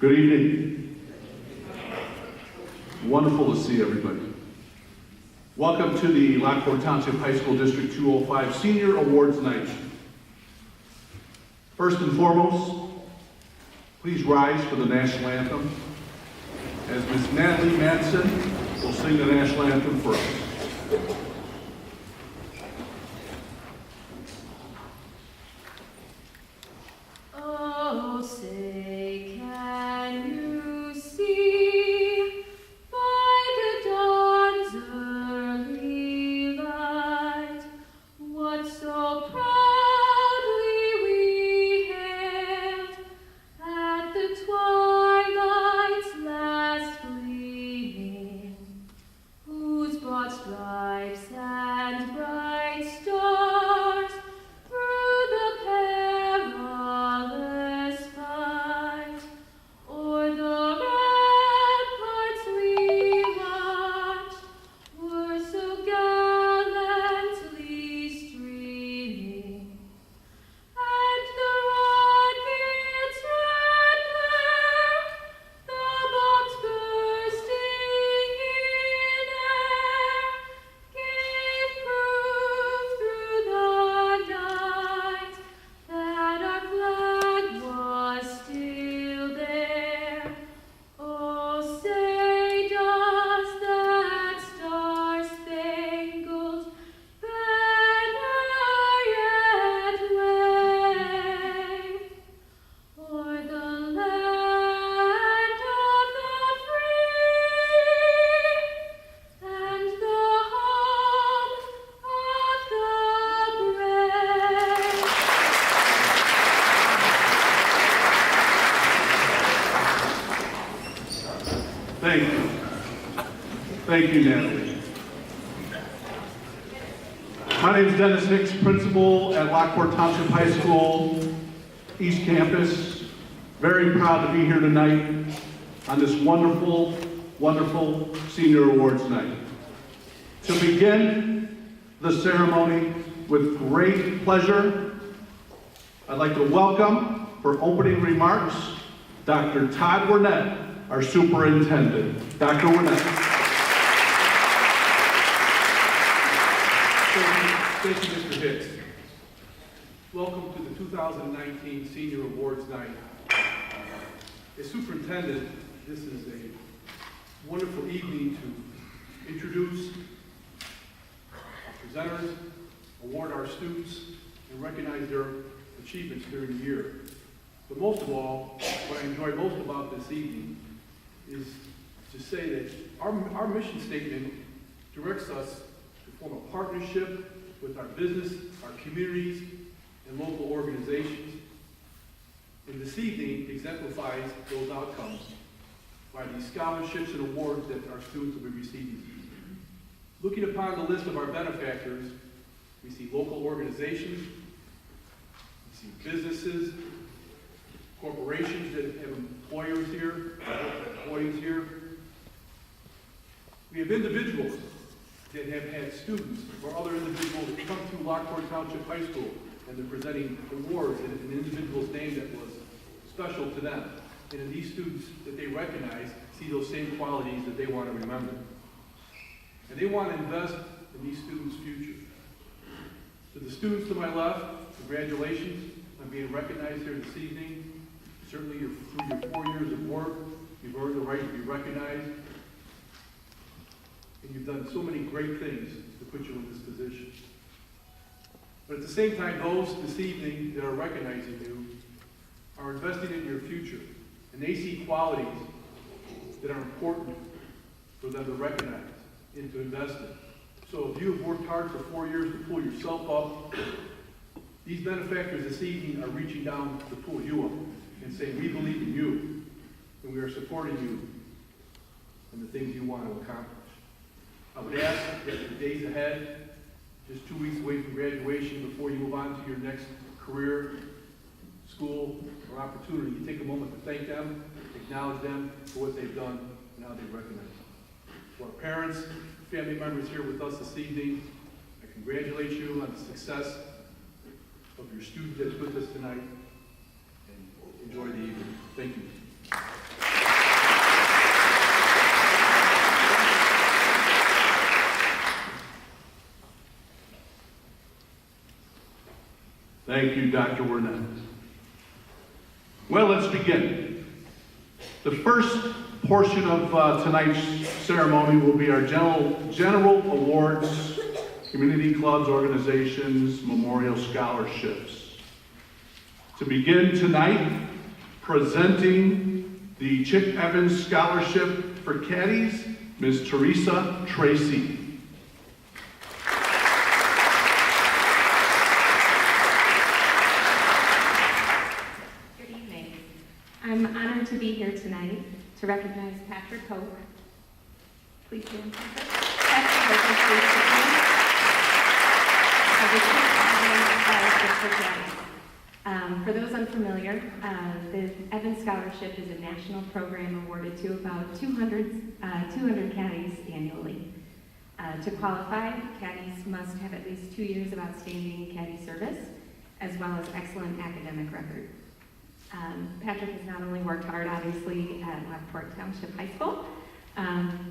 Good evening. Wonderful to see everybody. Welcome to the Lockport Township High School District 205 Senior Awards Night. First and foremost, please rise for the national anthem as Ms. Natalie Madsen will sing the national anthem for us. Oh, say, can you see by the dawn's early light what so proudly we hailed at the twilight's last gleaming, whose broad stripes and bright stars through the perilous fight o'er the ramparts we watched were so gallantly streaming, and the rocket's red glare, the bombs bursting in air, gave proof through the night that our flag was still there. Oh, say does that star-spangled banner yet wave o'er the land of the free and the home of the brave? Thank you. Thank you, Natalie. My name is Dennis Hicks, principal at Lockport Township High School, East Campus. Very proud to be here tonight on this wonderful, wonderful Senior Awards night. To begin the ceremony with great pleasure, I'd like to welcome, for opening remarks, Dr. Todd Wernett, our superintendent. Dr. Wernett. Thank you, Mr. Hicks. Welcome to the 2019 Senior Awards Night. As superintendent, this is a wonderful evening to introduce our presenters, award our students, and recognize their achievements during the year. But most of all, what I enjoy most about this evening is to say that our mission statement directs us to form a partnership with our business, our communities, and local organizations. And this evening exemplifies those outcomes by these scholarships and awards that our students will be receiving. Looking upon the list of our benefactors, we see local organizations, we see businesses, corporations that have employers here, employees here. We have individuals that have had students or other individuals come through Lockport Township High School, and they're presenting awards in an individual's name that was special to them. And in these students that they recognize see those same qualities that they want to remember. And they want to invest in these students' future. To the students to my left, congratulations on being recognized here this evening. Certainly through your 4 years of work, you've earned the right to be recognized. And you've done so many great things to put you in this position. But at the same time, those this evening that are recognizing you are investing in your future. And they see qualities that are important for them to recognize and to invest in. So if you have worked hard for 4 years to pull yourself up, these benefactors this evening are reaching down to pull you up and saying, we believe in you, and we are supporting you in the things you want to accomplish. I would ask that the days ahead, just 2 weeks away from graduation, before you move on to your next career, school, or opportunity, you take a moment to thank them, acknowledge them for what they've done, and how they recognize them. To our parents, family members here with us this evening, I congratulate you on the success of your student that's with us tonight, and enjoy the evening. Thank you. Thank you, Dr. Wernett. Well, let's begin. The first portion of tonight's ceremony will be our general awards, community clubs, organizations, memorial scholarships. To begin tonight, presenting the Chick Evans Scholarship for Caddies, Ms. Teresa Tracy. Good evening. I'm honored to be here tonight to recognize Patrick Koch. Please stand, Patrick. Patrick Koch is the recipient of the Chick Evans Scholarship for Caddies. For those unfamiliar, the Evans Scholarship is a national program awarded to about 200 caddies annually. To qualify, caddies must have at least 2 years of outstanding caddy service, as well as excellent academic record. Patrick has not only worked hard, obviously, at Lockport Township High School,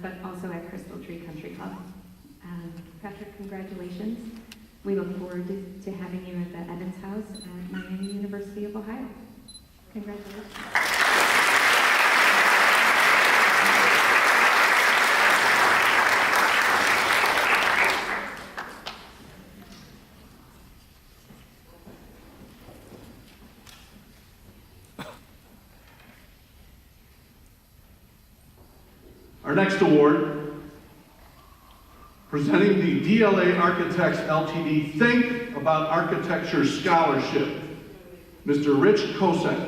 but also at Crystal Tree Country Club. Patrick, congratulations. We look forward to having you at the Evans House at Miami University of Ohio. Congratulations. Our next award, presenting the DLA Architects LTD Think About Architecture Scholarship, Mr. Rich Kosek.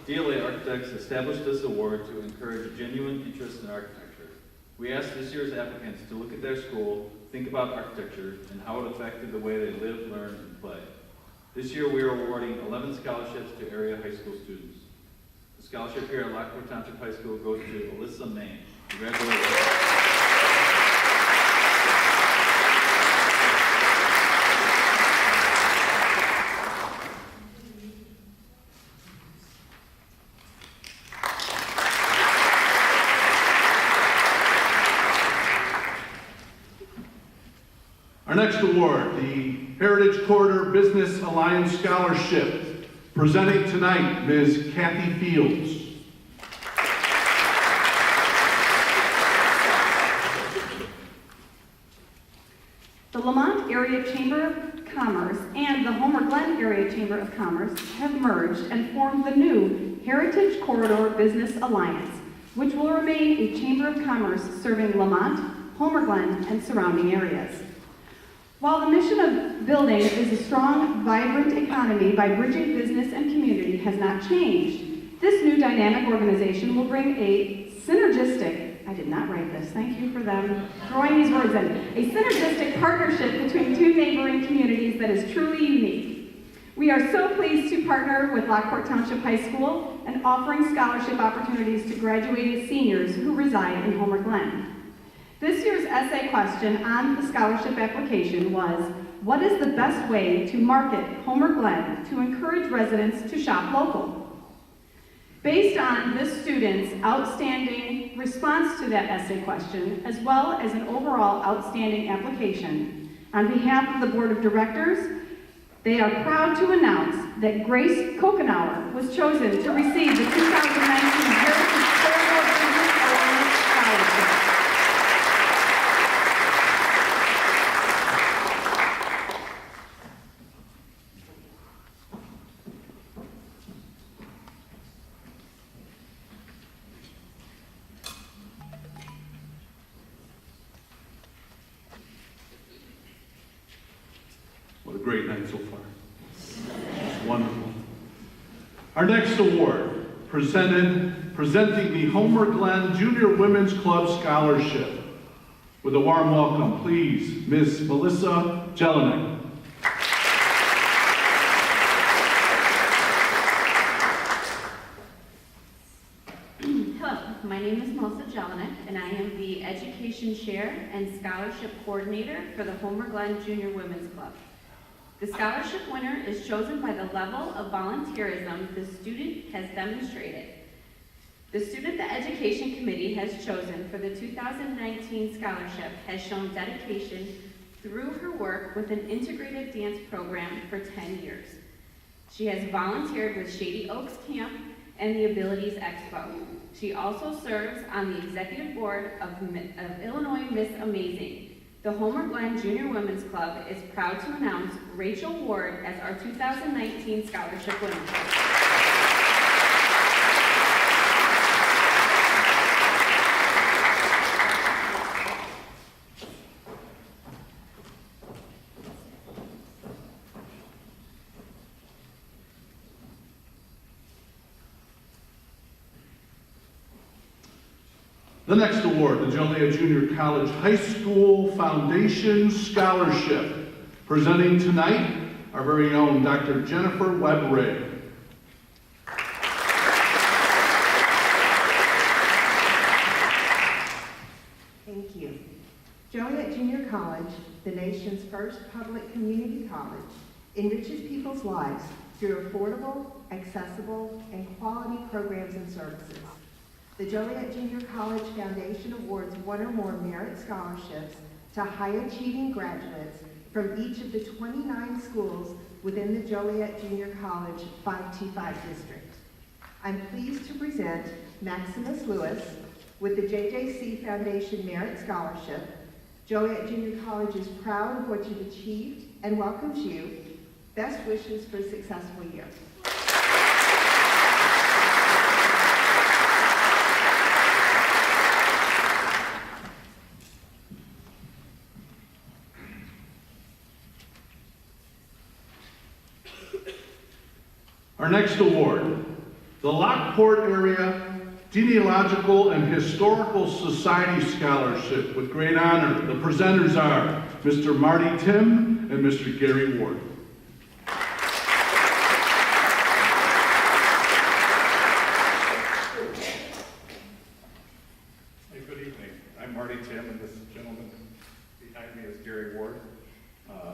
DLA Architects established this award to encourage genuine interest in architecture. We asked this year's applicants to look at their school, think about architecture, and how it affected the way they live, learn, and play. This year we are awarding 11 scholarships to area high school students. The scholarship here at Lockport Township High School goes to Alyssa May. Congratulations. Our next award, the Heritage Corridor Business Alliance Scholarship, presenting tonight, Ms. Kathy Fields. The Lamont Area Chamber of Commerce and the Homer Glen Area Chamber of Commerce have merged and formed the new Heritage Corridor Business Alliance, which will remain a Chamber of Commerce serving Lamont, Homer Glen, and surrounding areas. While the mission of building is a strong, vibrant economy by bridging business and community has not changed, this new dynamic organization will bring a synergistic, I did not write this, thank you for them throwing these words in, a synergistic partnership between two neighboring communities that is truly unique. We are so pleased to partner with Lockport Township High School and offering scholarship opportunities to graduating seniors who reside in Homer Glen. This year's essay question on the scholarship application was, what is the best way to market Homer Glen to encourage residents to shop local? Based on this student's outstanding response to that essay question, as well as an overall outstanding application, on behalf of the Board of Directors, they are proud to announce that Grace Kokenauer was chosen to receive the 2019 Heritage Corridor Business Alliance Scholarship. What a great night so far. It's wonderful. Our next award, presenting the Homer Glen Junior Women's Club Scholarship. With a warm welcome, please, Ms. Melissa Jelinek. Hello, my name is Melissa Jelinek, and I am the Education Chair and Scholarship Coordinator for the Homer Glen Junior Women's Club. The scholarship winner is chosen by the level of volunteerism the student has demonstrated. The student that Education Committee has chosen for the 2019 scholarship has shown dedication through her work with an integrated dance program for 10 years. She has volunteered with Shady Oaks Camp and the Abilities Expo. She also serves on the executive board of Illinois Miss Amazing. The Homer Glen Junior Women's Club is proud to announce Rachel Ward as our 2019 scholarship winner. The next award, the Joliet Junior College High School Foundation Scholarship. Presenting tonight, our very own Dr. Jennifer Webb-Ray. Thank you. Joliet Junior College, the nation's first public community college, enriches people's lives through affordable, accessible, and quality programs and services. The Joliet Junior College Foundation awards one or more merit scholarships to high-achieving graduates from each of the 29 schools within the Joliet Junior College 525 district. I'm pleased to present Maximus Lewis with the JJC Foundation Merit Scholarship. Joliet Junior College is proud of what you've achieved and welcomes you. Best wishes for a successful year. Our next award, the Lockport Area Genealogical and Historical Society Scholarship with great honor. The presenters are Mr. Marty Tim and Mr. Gary Ward. Hey, good evening. I'm Marty Tim, and this gentleman behind me is Gary Ward.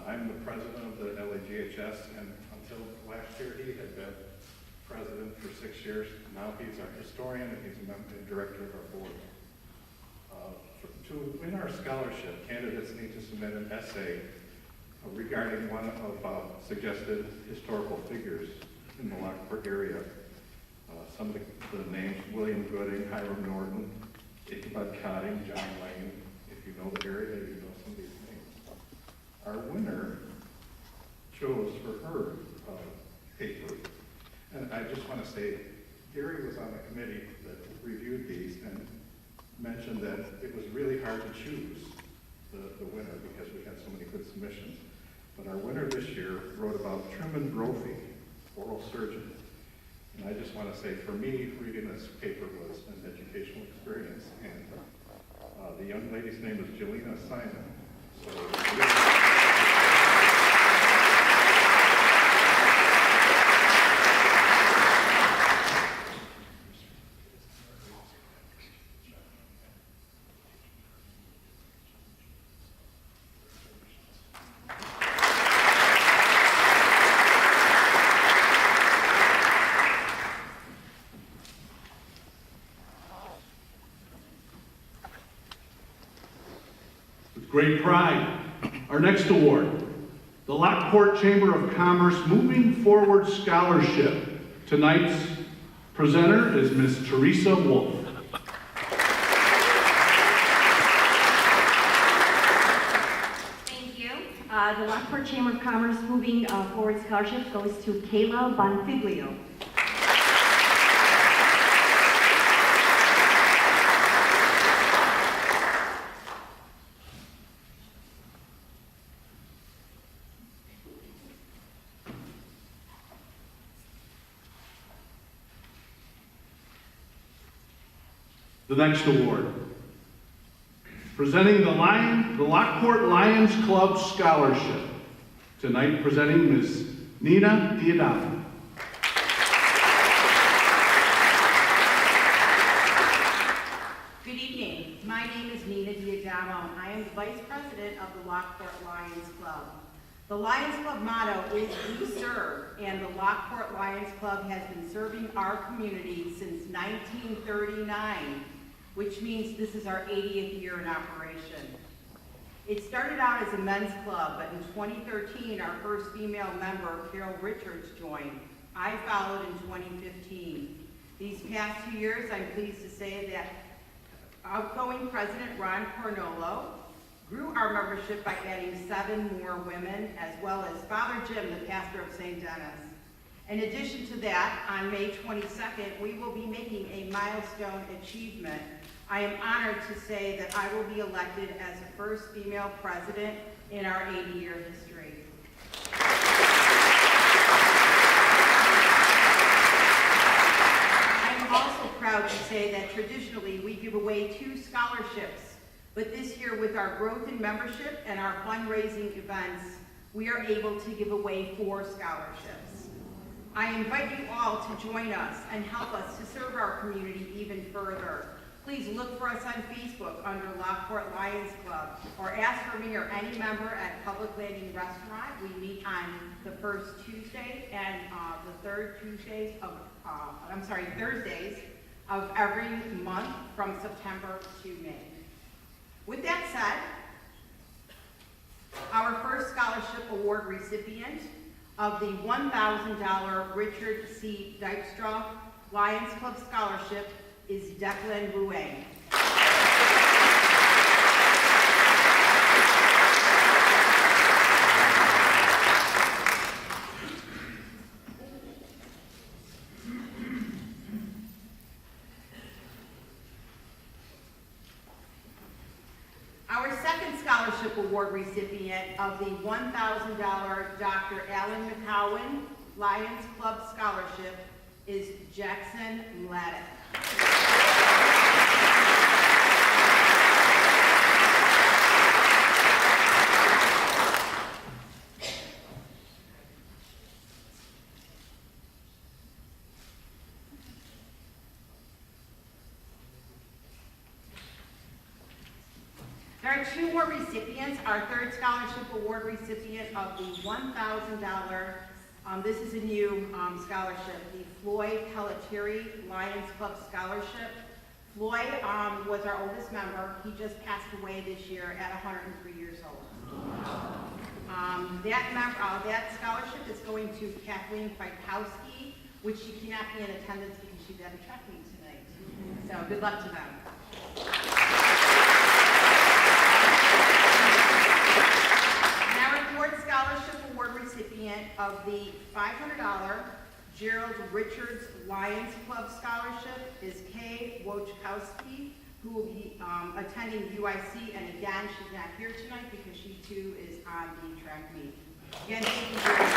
I'm the president of the LTHS, and until last year, he had been president for 6 years. Now he's our historian, and he's a member and director of our board. To win our scholarship, candidates need to submit an essay regarding one of suggested historical figures in the Lockport area. Some of the names: William Gooding, Hiram Norton, Ichabod Cotting, John Lane. If you know the area, you know some of these names. Our winner chose for her paper. And I just want to say, Gary was on the committee that reviewed these and mentioned that it was really hard to choose the winner because we had so many good submissions. But our winner this year wrote about Truman Brophy, oral surgeon. And I just want to say, for me, reading this paper was an educational experience. And the young lady's name is Jelena Simon. So. Great pride. Our next award, the Lockport Chamber of Commerce Moving Forward Scholarship. Tonight's presenter is Ms. Teresa Wolf. Thank you. The Lockport Chamber of Commerce Moving Forward Scholarship goes to Kayla Bonfiglio. The next award, presenting the Lockport Lions Club Scholarship. Tonight presenting Ms. Nina Diadamo. Good evening. My name is Nina Diadamo, and I am the Vice President of the Lockport Lions Club. The Lions Club motto is "We Serve," and the Lockport Lions Club has been serving our community since 1939, which means this is our 80th year in operation. It started out as a men's club, but in 2013, our first female member, Carol Richards, joined. I followed in 2015. These past 2 years, I'm pleased to say that outgoing President Ron Cornolo grew our membership by adding 7 more women, as well as Father Jim, the pastor of St. Dennis. In addition to that, on May 22nd, we will be making a milestone achievement. I am honored to say that I will be elected as the first female president in our 80-year history. I'm also proud to say that traditionally we give away 2 scholarships, but this year with our growth in membership and our fundraising events, we are able to give away 4 scholarships. I invite you all to join us and help us to serve our community even further. Please look for us on Facebook under Lockport Lions Club, or ask for me or any member at Public Landing Restaurant. We meet on the first Tuesday and the third Tuesdays of, Thursdays of every month from September to May. With that said, our first scholarship award recipient of the $1,000 Richard C. Dykstra Lions Club Scholarship is Declan Ruang. Our second scholarship award recipient of the $1,000 Dr. Alan McCowan Lions Club Scholarship is Jackson Mladek. There are 2 more recipients. Our third scholarship award recipient of the $1,000, this is a new scholarship, the Floyd Pelletieri Lions Club Scholarship. Floyd was our oldest member. He just passed away this year at 103 years old. That scholarship is going to Kathleen Fikowski, which she cannot be in attendance because she's at a track meet tonight. So good luck to them. Scholarship award recipient of the $500 Gerald Richards Lions Club Scholarship is Kay Wojciechowski, who will be attending UIC, and again, she's not here tonight because she too is on the track meet. Again, thank you very much.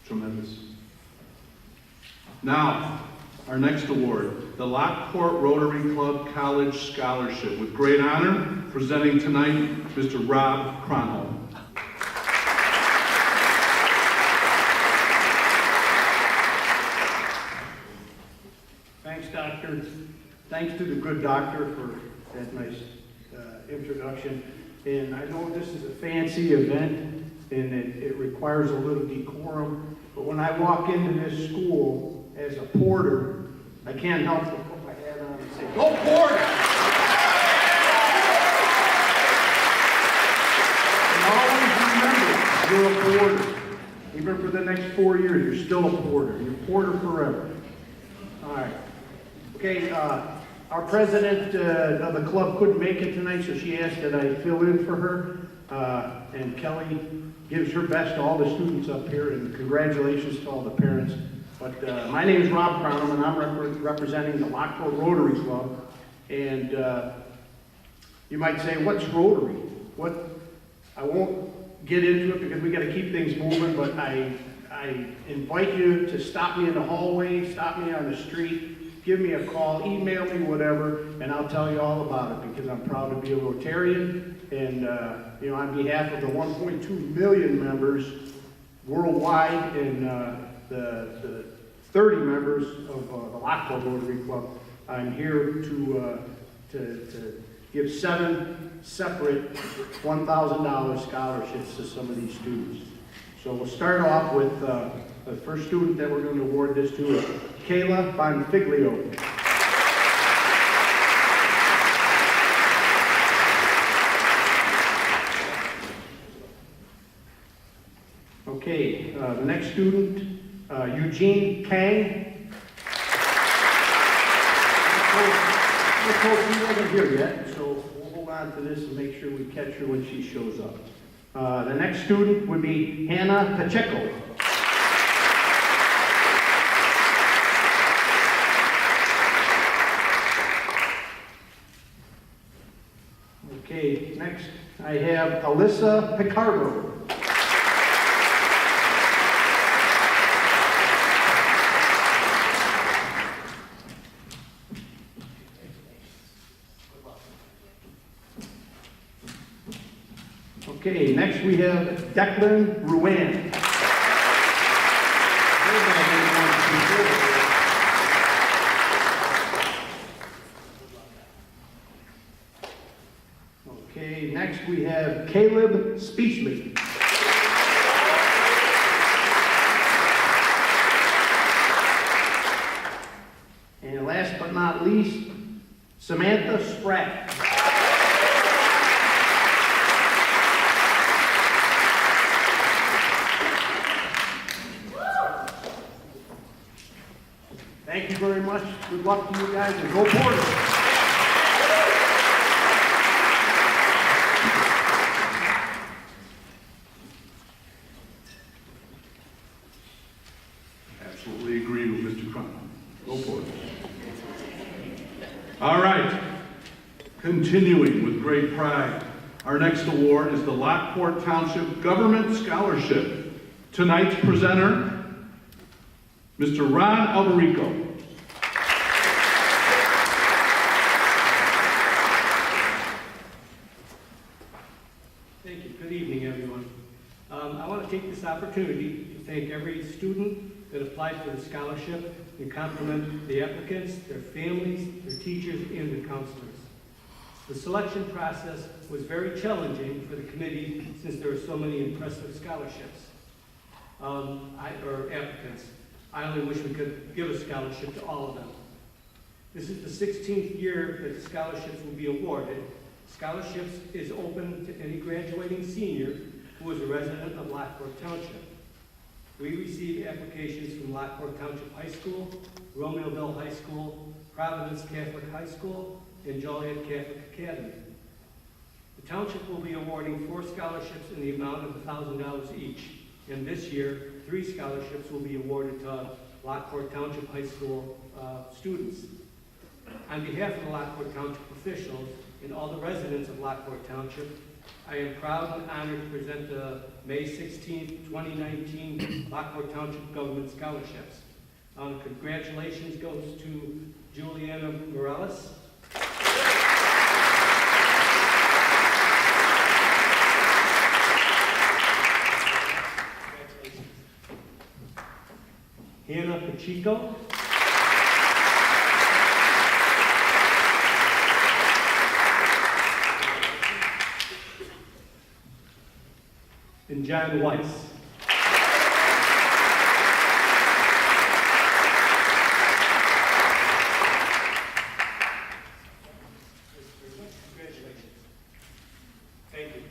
Tremendous. Now, our next award, the Lockport Rotary Club College Scholarship. With great honor, presenting tonight, Mr. Rob Cronholm. Thanks, Doctor. Thanks to the good doctor for that nice introduction. And I know this is a fancy event, and it requires a little decorum, but when I walk into this school as a porter, I can't help but put my hat on and say, "Go Porter!" And always remember, you're a porter. Even for the next 4 years, you're still a porter. You're a porter forever. All right. Okay, our president of the club couldn't make it tonight, so she asked that I fill in for her. And Kelly gives her best to all the students up here, and congratulations to all the parents. But my name is Rob Cronholm, and I'm representing the Lockport Rotary Club. And you might say, what's Rotary? I won't get into it because we got to keep things moving, but I invite you to stop me in the hallway, stop me on the street, give me a call, email me, whatever, and I'll tell you all about it because I'm proud to be a Rotarian. And on behalf of the 1.2 million members worldwide, and the 30 members of the Lockport Rotary Club. I'm here to give 7 separate $1,000 scholarships to some of these students. So we'll start off with the first student that we're going to award this to is Kayla Bonfiglio. Okay, the next student, Eugene Kang. Coach, she wasn't here yet, so we'll hold on to this and make sure we catch her when she shows up. The next student would be Hannah Pacheco. Okay, next I have Alyssa Picardo. Okay, next we have Declan Ruan. Okay, next we have Caleb Speechley. And last but not least, Samantha Spratt. Thank you very much. Good luck to you guys, and go Porter. Absolutely agree with Mr. Crum. Go for it. All right. Continuing with great pride, our next award is the Lockport Township Government Scholarship. Tonight's presenter, Mr. Ron Alberico. Thank you. Good evening, everyone. I want to take this opportunity to thank every student that applied for the scholarship and compliment the applicants, their families, their teachers, and the counselors. The selection process was very challenging for the committee since there were so many impressive scholarships, or applicants. I only wish we could give a scholarship to all of them. This is the 16th year that the scholarships will be awarded. Scholarships is open to any graduating senior who is a resident of Lockport Township. We receive applications from Lockport Township High School, Romeoville High School, Providence Catholic High School, and Joliet Catholic Academy. The township will be awarding 4 scholarships in the amount of $1,000 each. And this year, 3 scholarships will be awarded to Lockport Township High School students. On behalf of the Lockport Township officials and all the residents of Lockport Township, I am proud and honored to present the May 16, 2019 Lockport Township Government Scholarships. Congratulations goes to Juliana Morales, Hannah Pacheco, and John Weiss. Congratulations. Thank you.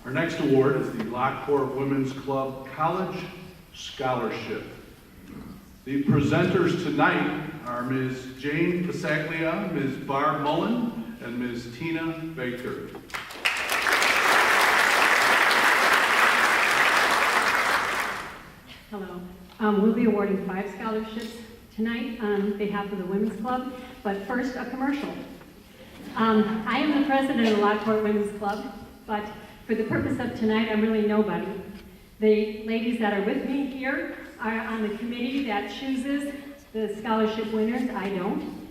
Our next award is the Lockport Women's Club College Scholarship. The presenters tonight are Ms. Jane Pasaglia, Ms. Barb Mullen, and Ms. Tina Baker. Hello. We'll be awarding 5 scholarships tonight on behalf of the Women's Club, but first a commercial. I am the president of the Lockport Women's Club, but for the purpose of tonight, I'm really nobody. The ladies that are with me here are on the committee that chooses the scholarship winners. I don't.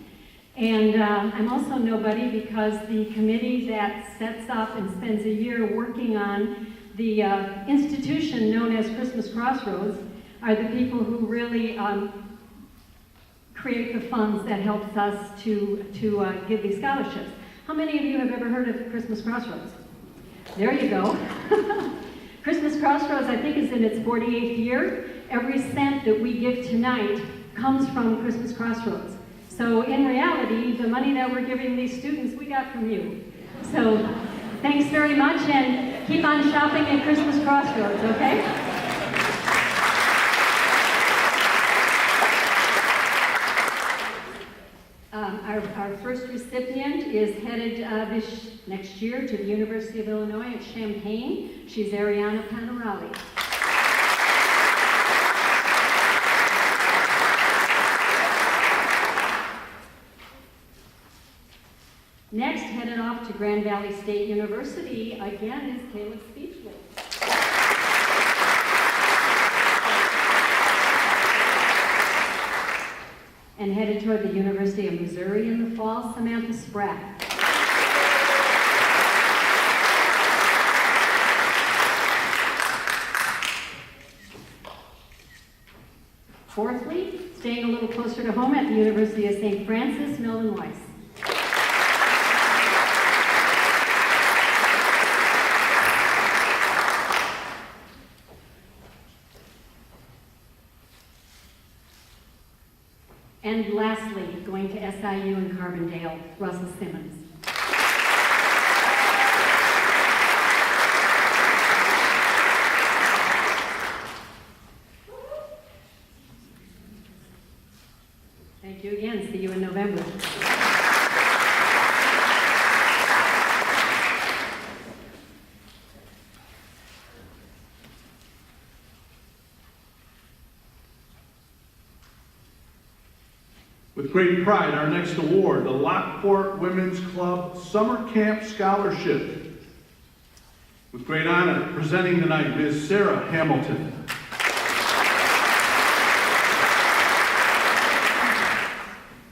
And I'm also nobody because the committee that sets up and spends a year working on the institution known as Christmas Crossroads are the people who really create the funds that helps us to give these scholarships. How many of you have ever heard of Christmas Crossroads? There you go. Christmas Crossroads, I think, is in its 48th year. Every cent that we give tonight comes from Christmas Crossroads. So in reality, the money that we're giving these students, we got from you. So thanks very much, and keep on shopping at Christmas Crossroads, okay? Our first recipient is headed this next year to the University of Illinois at Champaign. She's Ariana Panarelli. Next, headed off to Grand Valley State University, again, is Caleb Speechley. And headed toward the University of Missouri in the fall, Samantha Spratt. Fourthly, staying a little closer to home at the University of St. Francis, Milton Weiss. And lastly, going to SIU in Carbondale, Russell Simmons. Thank you again. See you in November. With great pride, our next award, the Lockport Women's Club Summer Camp Scholarship. With great honor, presenting tonight, Ms. Sarah Hamilton.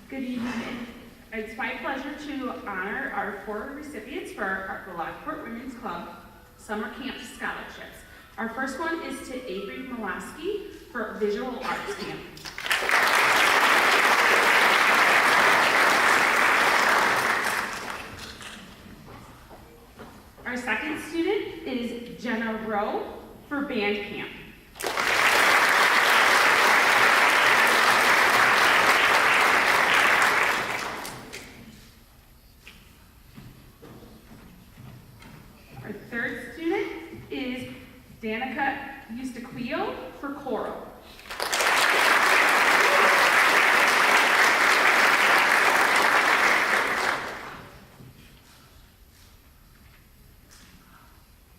Good evening. It's my pleasure to honor our 4 recipients for the Lockport Women's Club Summer Camp Scholarships. Our first one is to Avery Molaski for Visual Arts Camp. Our second student is Jenna Rowe for Band Camp. Our third student is Danica Eustaquio for choral.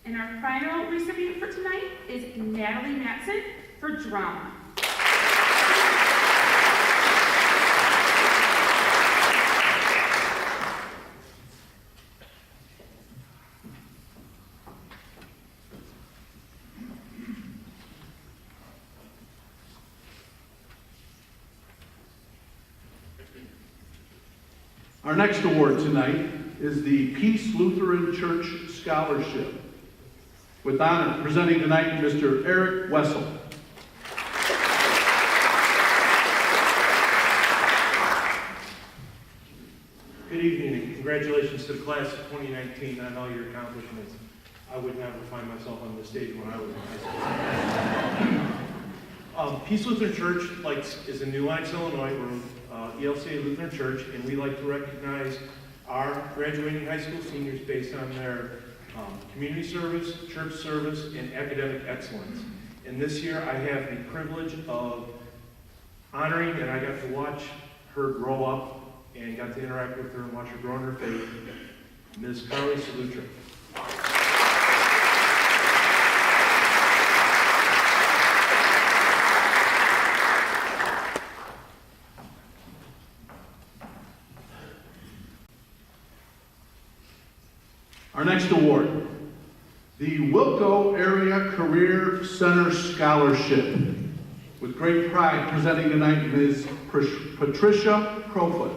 And our final recipient for tonight is Natalie Matson for drama. Our next award tonight is the Peace Lutheran Church Scholarship. With honor, presenting tonight, Mr. Eric Wessel. Good evening, and congratulations to the class of 2019 on all your accomplishments. I would never find myself on the stage when I was in high school. Peace Lutheran Church is in New Lenox, Illinois. We're ELCA Lutheran Church, and we like to recognize our graduating high school seniors based on their community service, church service, and academic excellence. And this year I have the privilege of honoring, and I got to watch her grow up and got to interact with her and watch her grow in her faith, Ms. Carly Salutra. Our next award, the Wilco Area Career Center Scholarship. With great pride, presenting tonight Ms. Patricia Crowfoot.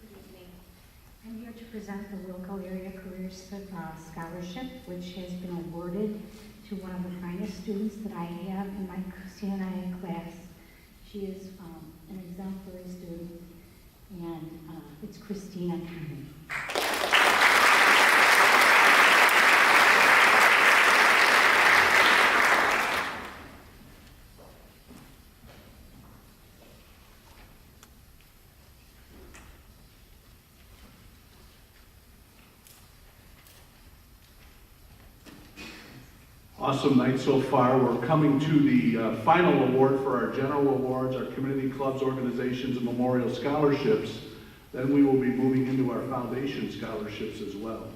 Good evening. I'm here to present the local area careers scholarship, which has been awarded to one of the finest students that I have in my CNI class. She is an exemplary student, and it's Christina Conley. Awesome night so far. We're coming to the final award for our general awards, our community clubs, organizations, and memorial scholarships. Then we will be moving into our foundation scholarships as well.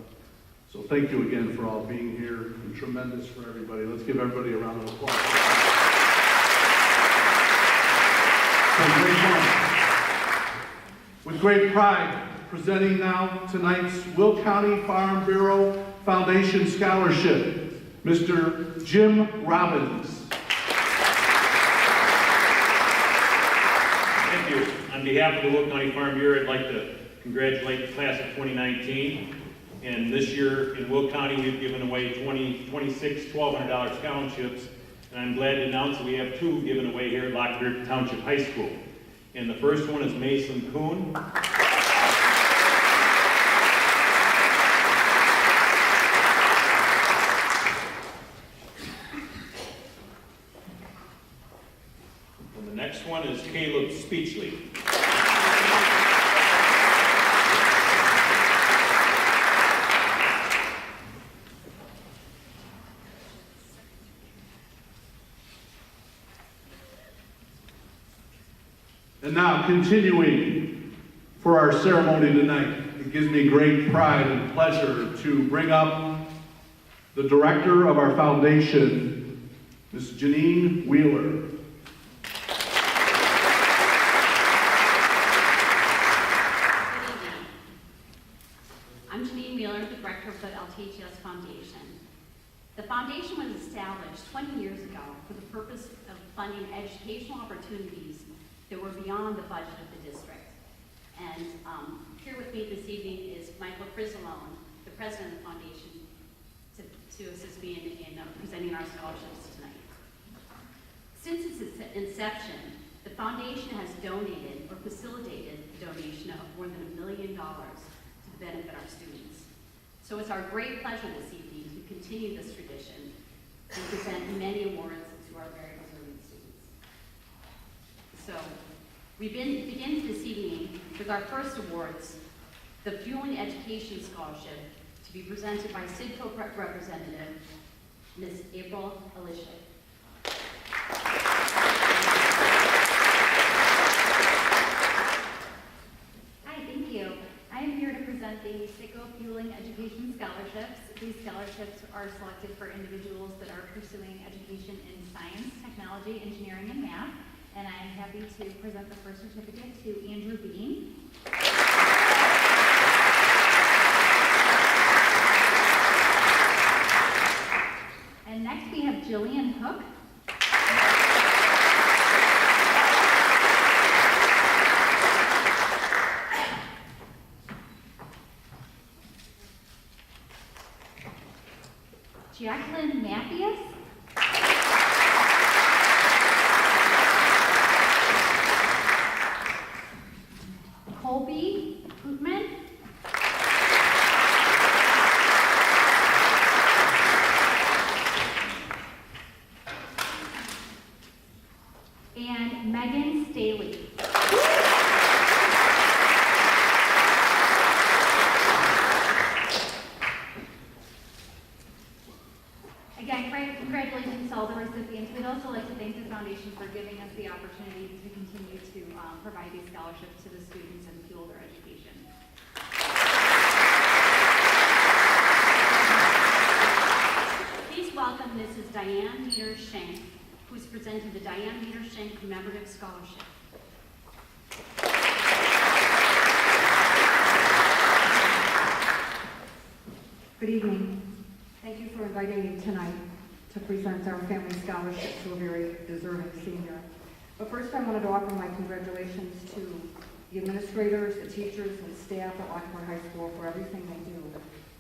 So thank you again for all being here, and tremendous for everybody. Let's give everybody a round of applause. So great fun. With great pride, presenting now tonight's Will County Farm Bureau Foundation Scholarship, Mr. Jim Robbins. Thank you. On behalf of the Will County Farm Bureau, I'd like to congratulate the class of 2019. And this year in Will County, we've given away 26 $1,200 scholarships. And I'm glad to announce that we have 2 given away here at Lockport Township High School. And the first one is Mason Kuhn. The next one is Caleb Speechley. And now, continuing for our ceremony tonight, it gives me great pride and pleasure to bring up the director of our foundation, Ms. Janine Wheeler. I'm Janine Wheeler, the director of the LTHS Foundation. The foundation was established 20 years ago for the purpose of funding educational opportunities that were beyond the budget of the district. And here with me this evening is Michael Frizzalone, the president of the foundation, to assist me in presenting our scholarships tonight. Since its inception, the foundation has donated or facilitated the donation of more than $1 million to benefit our students. So it's our great pleasure this evening to continue this tradition and present many awards to our very deserving students. So we begin this evening with our first awards, the Fueling Education Scholarship, to be presented by CIDCO representative, Ms. April Alicia. I am here to present the CIDCO Fueling Education Scholarships. These scholarships are selected for individuals that are pursuing education in science, technology, engineering, and math. And I am happy to present the first certificate to Andrew Bean. And next we have Jillian Hook. Jacqueline Mathias. Colby Hootman. And Megan Staley. Again, congratulations to all the recipients. We'd also like to thank the foundation for giving us the opportunity to continue to provide these scholarships to the students and fuel their education. Please welcome Mrs. Diane Meter-Schenk, who's presenting the Diane Meter-Schenk Commemorative Scholarship. Good evening. Thank you for inviting me tonight to present our family scholarship to a very deserving senior. But first, I wanted to offer my congratulations to the administrators, the teachers, and staff at Lockport High School for everything they do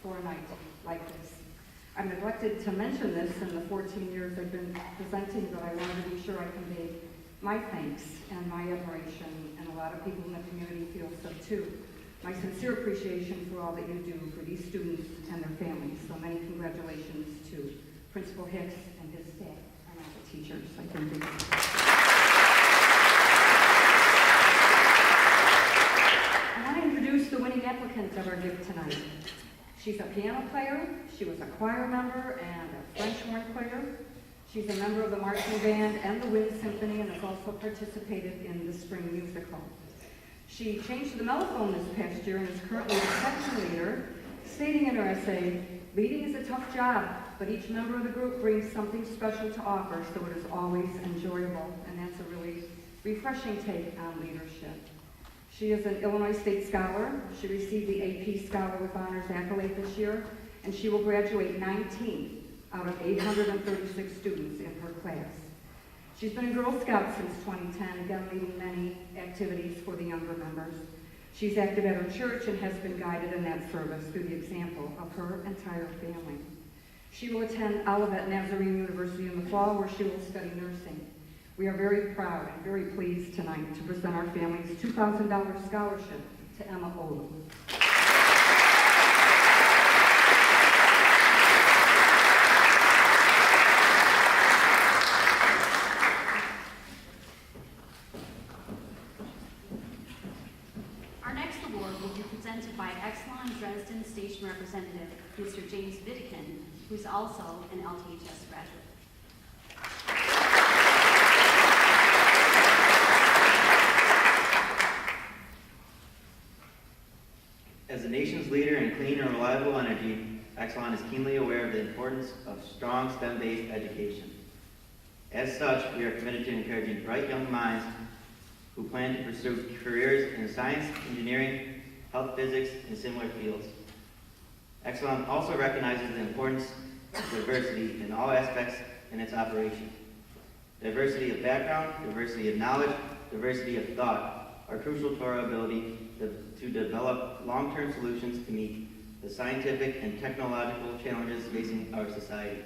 for a night like this. I've neglected to mention this in the 14 years I've been presenting, but I wanted to be sure I conveyed my thanks and my admiration, and a lot of people in the community feel so too. My sincere appreciation for all that you do for these students and their families. So many congratulations to Principal Hicks and his staff and all the teachers. I can do I want to introduce the winning applicant of our gift tonight. She's a piano player, she was a choir member and a French horn player. She's a member of the marching band and the Wind Symphony and has also participated in the spring musical. She changed the mellophone this past year and is currently the section leader, stating in her essay, "Leading is a tough job, but each member of the group brings something special to offer, so it is always enjoyable." And that's a really refreshing take on leadership. She is an Illinois State Scholar. She received the AP Scholar with Honors accolade this year, and she will graduate 19th out of 836 students in her class. She's been a Girl Scout since 2010, again leading many activities for the younger members. She's active at her church and has been guided in that service through the example of her entire family. She will attend Olivet Nazarene University in the fall, where she will study nursing. We are very proud and very pleased tonight to present our family's $2,000 scholarship to Emma Olin. Our next award will be presented by Exelon Dresden Station Representative, Mr. James Viddikin, who's also an LTHS graduate. As the nation's leader in clean and reliable energy, Exelon is keenly aware of the importance of strong STEM-based education. As such, we are committed to encouraging bright young minds who plan to pursue careers in science, engineering, health, physics, and similar fields. Exelon also recognizes the importance of diversity in all aspects in its operation. Diversity of background, diversity of knowledge, diversity of thought are crucial to our ability to develop long-term solutions to meet the scientific and technological challenges facing our society.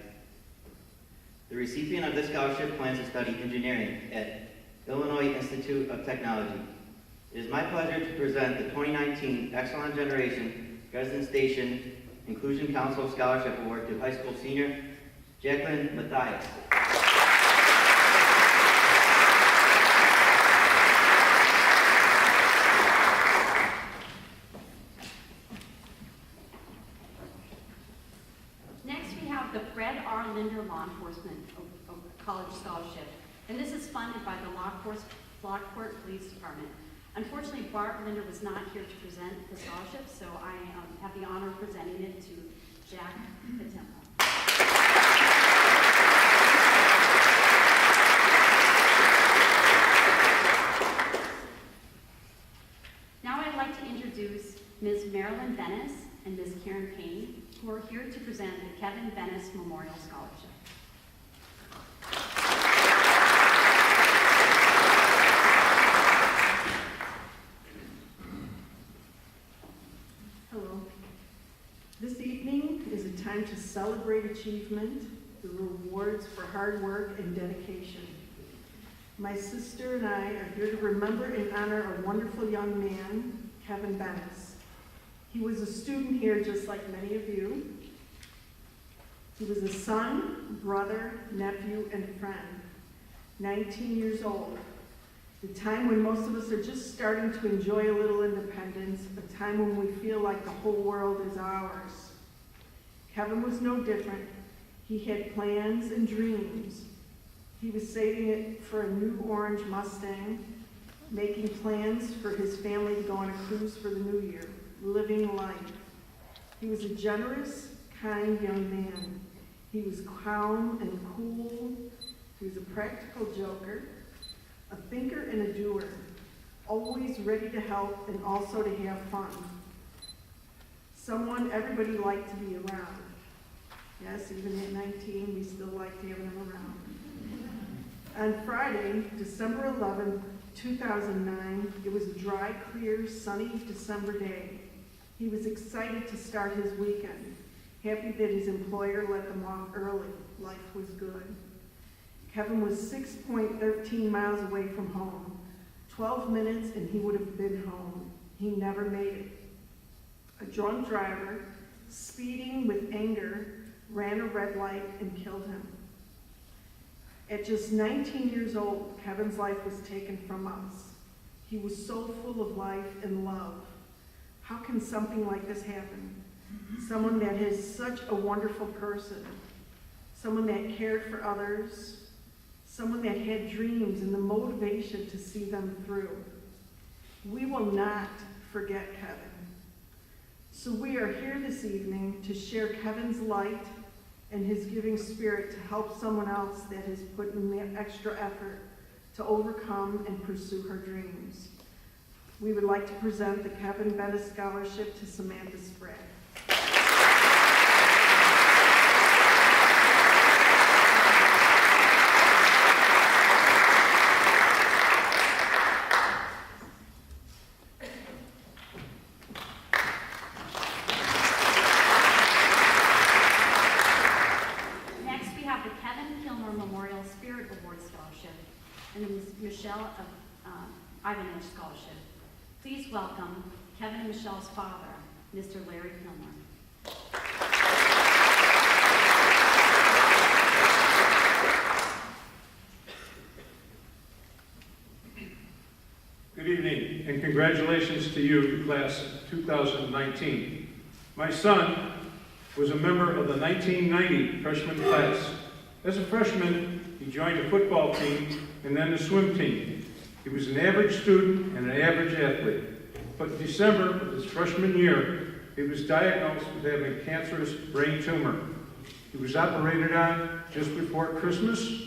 The recipient of this scholarship plans to study engineering at Illinois Institute of Technology. It is my pleasure to present the 2019 Exelon Generation Dresden Station Inclusion Council Scholarship Award to high school senior Jacqueline Mathias. Next, we have the Fred R. Linder Law Enforcement College Scholarship, and this is funded by the Lockport Police Department. Unfortunately, Barb Linder was not here to present the scholarship, so I have the honor of presenting it to Jack Patempa. Now I'd like to introduce Ms. Marilyn Bennis and Ms. Karen Payne, who are here to present the Kevin Bennis Memorial Scholarship. Hello. This evening is a time to celebrate achievement, the rewards for hard work and dedication. My sister and I are here to remember and honor a wonderful young man, Kevin Bennis. He was a student here just like many of you. He was a son, brother, nephew, and friend. 19 years old. The time when most of us are just starting to enjoy a little independence, a time when we feel like the whole world is ours. Kevin was no different. He had plans and dreams. He was saving it for a new orange Mustang, making plans for his family to go on a cruise for the new year, living life. He was a generous, kind young man. He was calm and cool. He was a practical joker, a thinker and a doer, always ready to help and also to have fun. Someone everybody liked to be around. Yes, even at 19, we still liked having him around. On Friday, December 11th, 2009, it was a dry, clear, sunny December day. He was excited to start his weekend, happy that his employer let them off early. Life was good. Kevin was 6.13 miles away from home. 12 minutes and he would have been home. He never made it. A drunk driver, speeding with anger, ran a red light and killed him. At just 19 years old, Kevin's life was taken from us. He was so full of life and love. How can something like this happen? Someone that is such a wonderful person, someone that cared for others, someone that had dreams and the motivation to see them through. We will not forget Kevin. So we are here this evening to share Kevin's light and his giving spirit to help someone else that has put in that extra effort to overcome and pursue her dreams. We would like to present the Kevin Bennett Scholarship to Samantha Sprague. Michelle Ivanage Scholarship. Please welcome Kevin and Michelle's father, Mr. Larry Kilmer. Good evening, and congratulations to you, class of 2019. My son was a member of the 1990 freshman class. As a freshman, he joined the football team and then the swim team. He was an average student and an average athlete. But in December of his freshman year, he was diagnosed with having a cancerous brain tumor. He was operated on just before Christmas,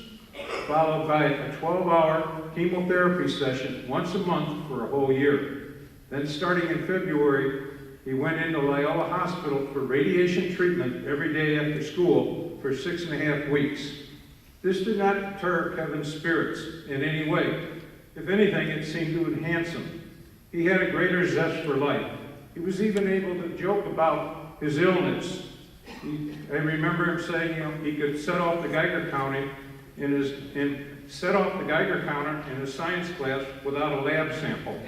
followed by a 12-hour chemotherapy session once a month for a whole year. Then starting in February, he went into Loyola Hospital for radiation treatment every day after school for 6.5 weeks. This did not deter Kevin's spirits in any way. If anything, it seemed to enhance him. He had a greater zest for life. He was even able to joke about his illness. I remember him saying, he could set off the Geiger counter in his science class without a lab sample.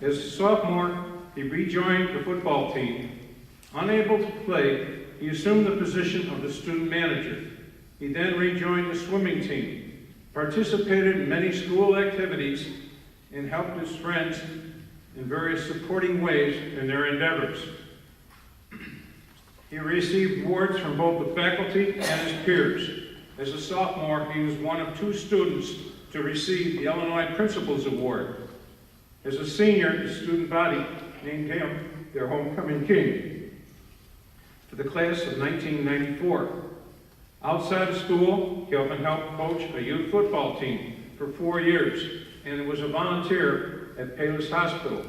As a sophomore, he rejoined the football team. Unable to play, he assumed the position of the student manager. He then rejoined the swimming team, participated in many school activities, and helped his friends in various supporting ways in their endeavors. He received awards from both the faculty and his peers. As a sophomore, he was one of 2 students to receive the Illinois Principals Award. As a senior, the student body named him their homecoming king. For the class of 1994, outside of school, Kelvin helped coach a youth football team for 4 years and was a volunteer at Payless Hospital.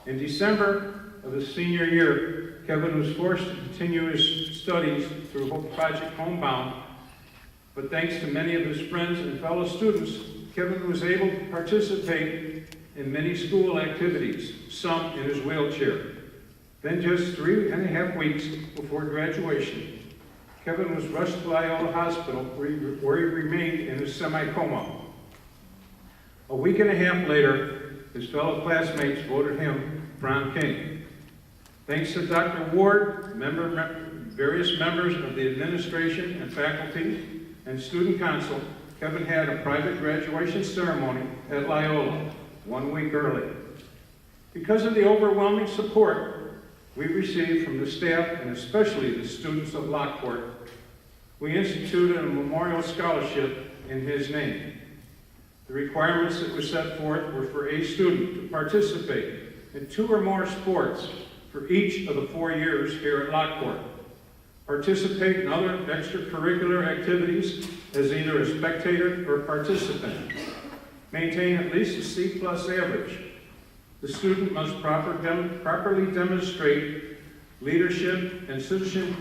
In December of his senior year, Kevin was forced to continue his studies through Project Homebound, but thanks to many of his friends and fellow students, Kevin was able to participate in many school activities, some in his wheelchair. Then just 3.5 weeks before graduation, Kevin was rushed to Loyola Hospital where he remained in a semi-coma. A week and a half later, his fellow classmates voted him prom king. Thanks to Dr. Ward, various members of the administration and faculty, and student council, Kevin had a private graduation ceremony at Loyola 1 week early. Because of the overwhelming support we received from the staff and especially the students of Lockport, we instituted a memorial scholarship in his name. The requirements that were set forth were for a student to participate in 2 or more sports for each of the 4 years here at Lockport, participate in other extracurricular activities as either a spectator or participant, maintain at least a C+ average. The student must properly demonstrate leadership, and citizenship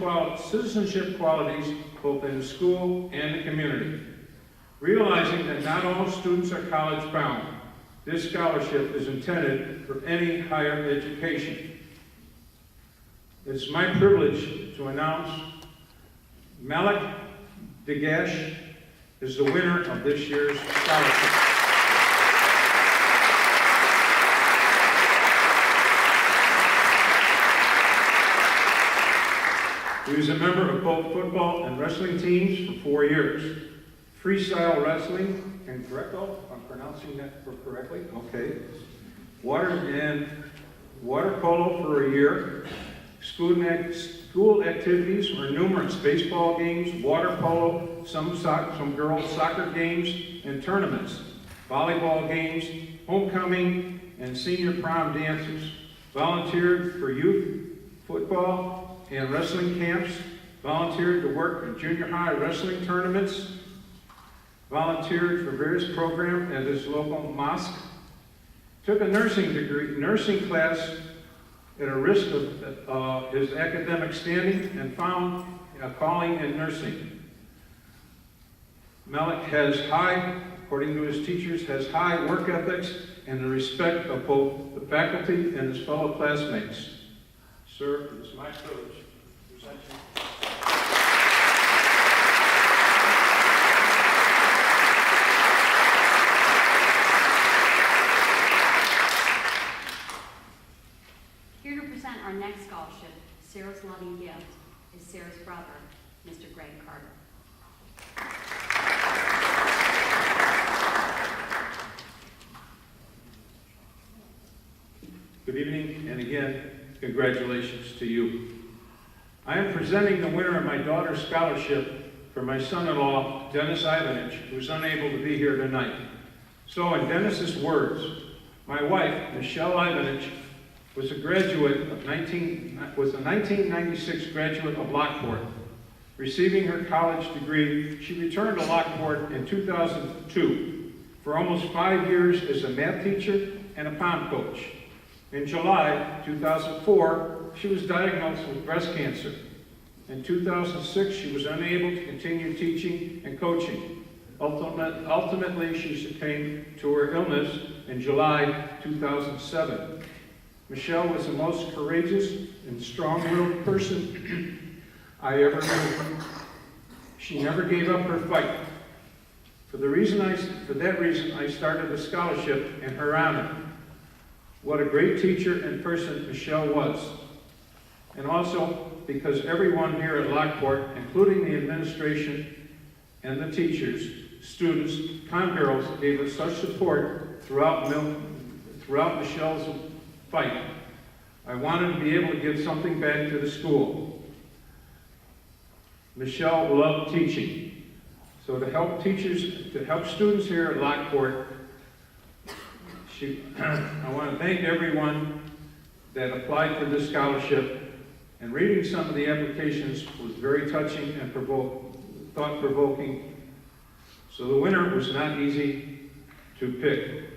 qualities both in the school and the community. Realizing that not all students are college-bound, this scholarship is intended for any higher education. It's my privilege to announce Malik Dagash is the winner of this year's scholarship. He was a member of both football and wrestling teams for 4 years. Freestyle wrestling, and Greco, I'm pronouncing that correctly? Okay. Water polo for a year. School activities were numerous: baseball games, water polo, some girls' soccer games and tournaments, volleyball games, homecoming, and senior prom dances. Volunteered for youth football and wrestling camps. Volunteered to work in junior high wrestling tournaments. Volunteered for various programs at his local mosque. Took a nursing class at a risk of his academic standing, and found a calling in nursing. Malik has according to his teachers, has high work ethics and the respect of both the faculty and his fellow classmates. Sir, it is my privilege to present you. Here to present our next scholarship, Sarah's loving gift, is Sarah's brother, Mr. Greg Carter. Good evening, and again, congratulations to you. I am presenting the winner of my daughter's scholarship for my son-in-law, Dennis Ivanich, who is unable to be here tonight. So, in Dennis's words, my wife, Michelle Ivanich, was a 1996 graduate of Lockport. Receiving her college degree, she returned to Lockport in 2002 for almost 5 years as a math teacher and a pond coach. In July 2004, she was diagnosed with breast cancer. In 2006, she was unable to continue teaching and coaching. Ultimately, she succumbed to her illness in July 2007. Michelle was the most courageous and strong-willed person I ever knew. She never gave up her fight. For that reason, I started a scholarship in her honor. What a great teacher and person Michelle was. And also because everyone here at Lockport, including the administration and the teachers, students, girls, gave us such support throughout Michelle's fight. I wanted to be able to give something back to the school. Michelle loved teaching. So to help students here at Lockport, I want to thank everyone that applied for this scholarship, and reading some of the applications was very touching and thought-provoking. So the winner was not easy to pick.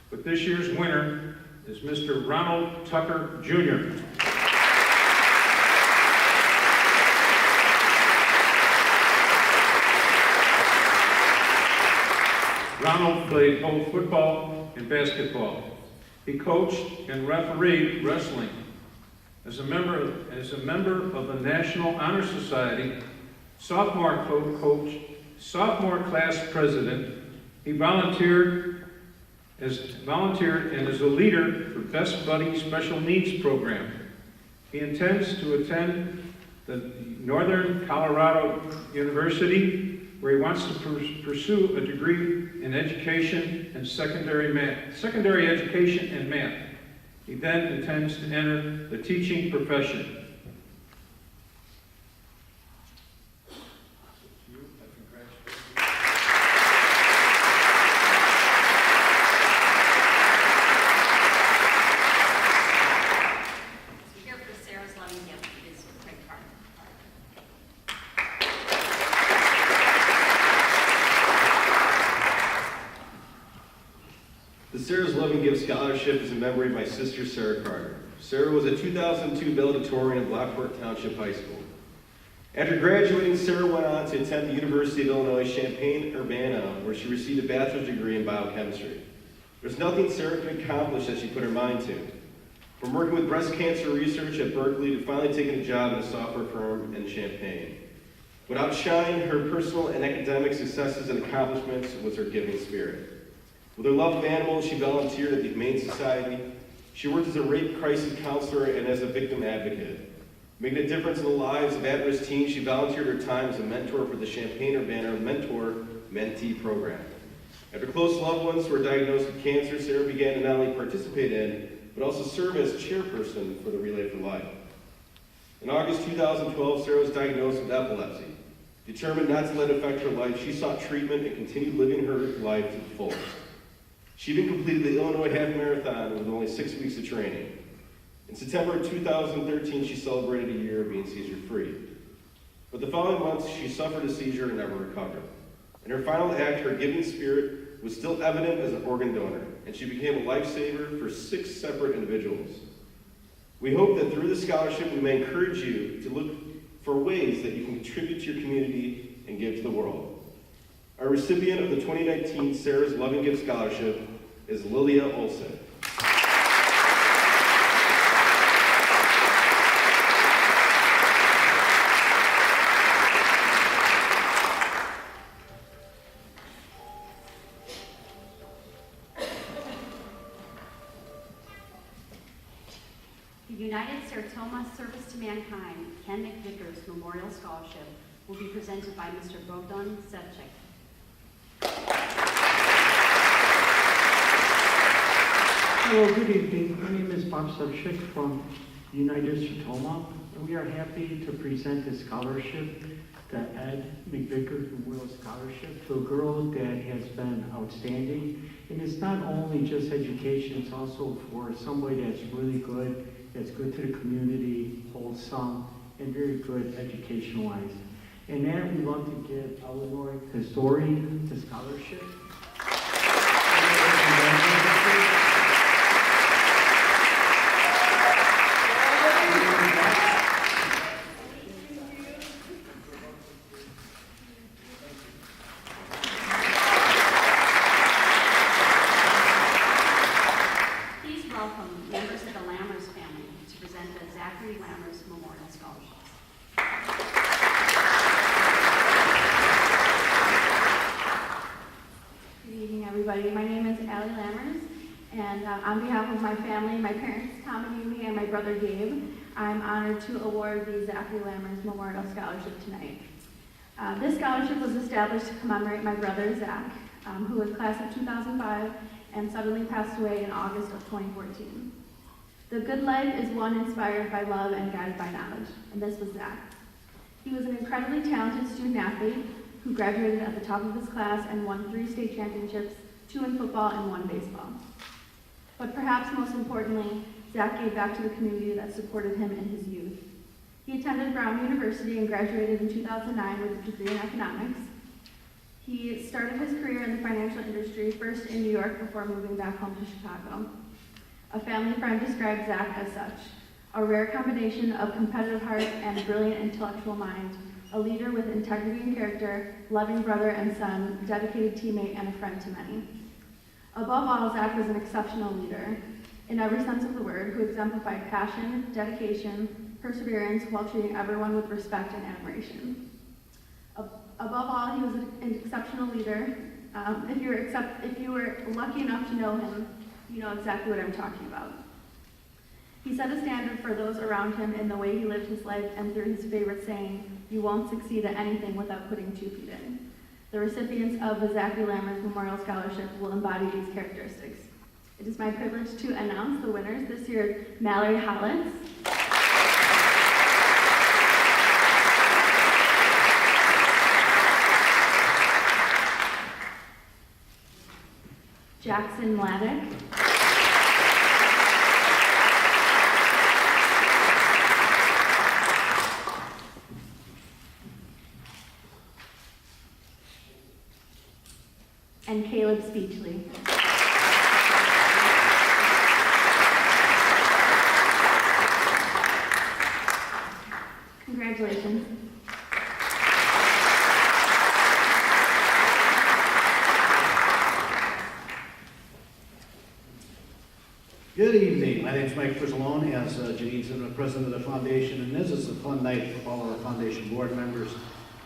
But this year's winner is Mr. Ronald Tucker, Jr. Ronald played both football and basketball. He coached and refereed wrestling. As a member of the National Honor Society, sophomore coach, sophomore class president, he volunteered and is a leader for Best Buddy Special Needs Program. He intends to attend the Northern Colorado University, where he wants to pursue a degree in education and secondary education and math. He then intends to enter the teaching profession. Here for Sarah's loving gift is Greg Carter. The Sarah's Loving Gift Scholarship is in memory of my sister, Sarah Carter. Sarah was a 2002 valedictorian of Lockport Township High School. After graduating, Sarah went on to attend the University of Illinois Champaign-Urbana, where she received a bachelor's degree in biochemistry. There's nothing Sarah can accomplish that she put her mind to. From working with breast cancer research at Berkeley to finally taking a job in a software firm in Champaign. What outshined her personal and academic successes and accomplishments was her giving spirit. With her love of animals, she volunteered at the Humane Society. She worked as a rape crisis counselor and as a victim advocate. Making a difference in the lives of at-risk teens, she volunteered her time as a mentor for the Champaign-Urbana Mentor-Mentee program. After close loved ones were diagnosed with cancer, Sarah began to not only participate in, but also serve as chairperson for the Relay for Life. In August 2012, Sarah was diagnosed with epilepsy. Determined not to let it affect her life, she sought treatment and continued living her life to the fullest. She even completed the Illinois Half Marathon with only 6 weeks of training. In September of 2013, she celebrated a year of being seizure-free. But the following months, she suffered a seizure and never recovered. In her final act, her giving spirit was still evident as an organ donor, and she became a lifesaver for 6 separate individuals. We hope that through the scholarship, we may encourage you to look for ways that you can contribute to your community and give to the world. Our recipient of the 2019 Sarah's Loving Gift Scholarship is Lilia Olsen. The United Seratoma Service to Mankind Ken McVickers Memorial Scholarship will be presented by Mr. Bogdan Sevcik. Hello, good evening. My name is Bob Sevcik from United Seratoma. We are happy to present a scholarship, the Ed McVickers Memorial Scholarship, to a girl that has been outstanding. And it's not only just education, it's also for somebody that's really good, that's good to the community, wholesome, and very good education-wise. And that we want to give Eleanor Testori the scholarship. Please welcome members of the Lammers family to present the Zachary Lammers Memorial Scholarships. Good evening, everybody. My name is Allie Lammers, and on behalf of my family, my parents, Tom and Amy, and my brother Gabe, I'm honored to award the Zachary Lammers Memorial Scholarship tonight. This scholarship was established to commemorate my brother, Zach, who was class of 2005 and suddenly passed away in August of 2014. The good life is one inspired by love and guided by knowledge, and this was Zach. He was an incredibly talented student athlete who graduated at the top of his class and won 3 state championships, 2 in football and 1 baseball. But perhaps most importantly, Zach gave back to the community that supported him in his youth. He attended Brown University and graduated in 2009 with a degree in economics. He started his career in the financial industry, first in New York before moving back home to Chicago. A family friend described Zach as such, a rare combination of competitive heart and brilliant intellectual mind, a leader with integrity and character, loving brother and son, dedicated teammate, and a friend to many. Above all, Zach was an exceptional leader, in every sense of the word, who exemplified passion, dedication, perseverance, while treating everyone with respect and admiration. Above all, he was an exceptional leader. If you were lucky enough to know him, you know exactly what I'm talking about. He set a standard for those around him in the way he lived his life and through his favorite saying, "You won't succeed at anything without putting 2 feet in." The recipients of the Zachary Lammers Memorial Scholarship will embody these characteristics. It is my privilege to announce the winners this year: Mallory Hollins, Jackson Mladek, and Caleb Speechley. Congratulations. Good evening. My name is Mike Frizzalone. As Janine said, I'm the president of the foundation, and this is a fun night for all our foundation board members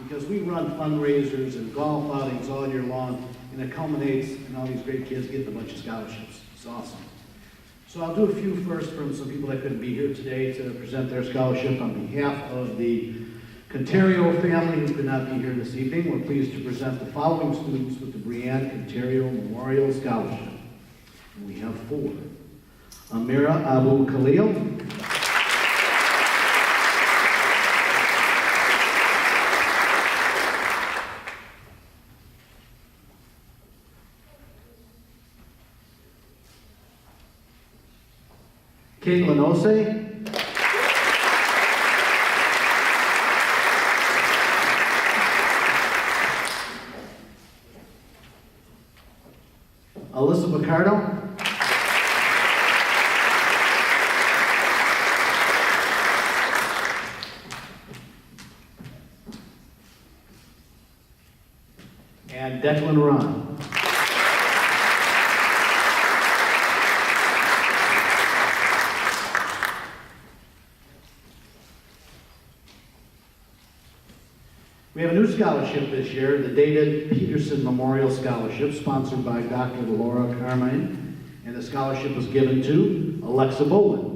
because we run fundraisers and golf outings all year long, and it culminates in all these great kids getting a bunch of scholarships. It's awesome. So I'll do a few first from some people that couldn't be here today to present their scholarship on behalf of the Contario family who could not be here this evening. We're pleased to present the following students with the Brianne Contario Memorial Scholarship. And we have 4. Amira Abu Khalil, Caitlin Osei, Alyssa Picardo, and Declan Ron. We have a new scholarship this year, the David Peterson Memorial Scholarship, sponsored by Dr. Laura Carmine, and the scholarship was given to Alexa Bolin.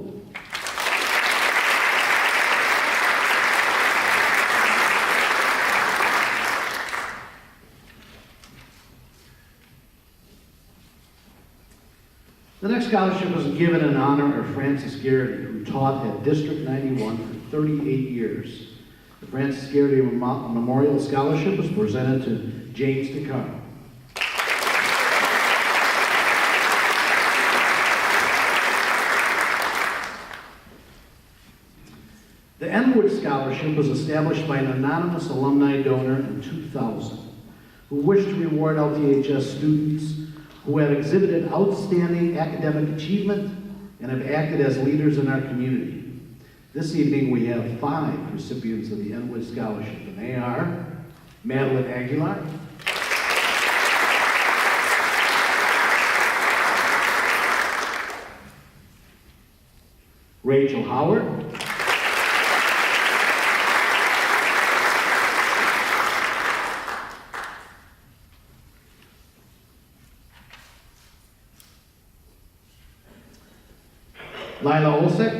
The next scholarship was given in honor of Francis Garrity, who taught at District 91 for 38 years. The Francis Garrity Memorial Scholarship was presented to James DeCaro. The Enwood Scholarship was established by an anonymous alumni donor in 2000 who wished to reward LTHS students who have exhibited outstanding academic achievement and have acted as leaders in our community. This evening we have 5 recipients of the Enwood Scholarship, and they are Madeline Aguilar, Rachel Howard, Lila Olsek,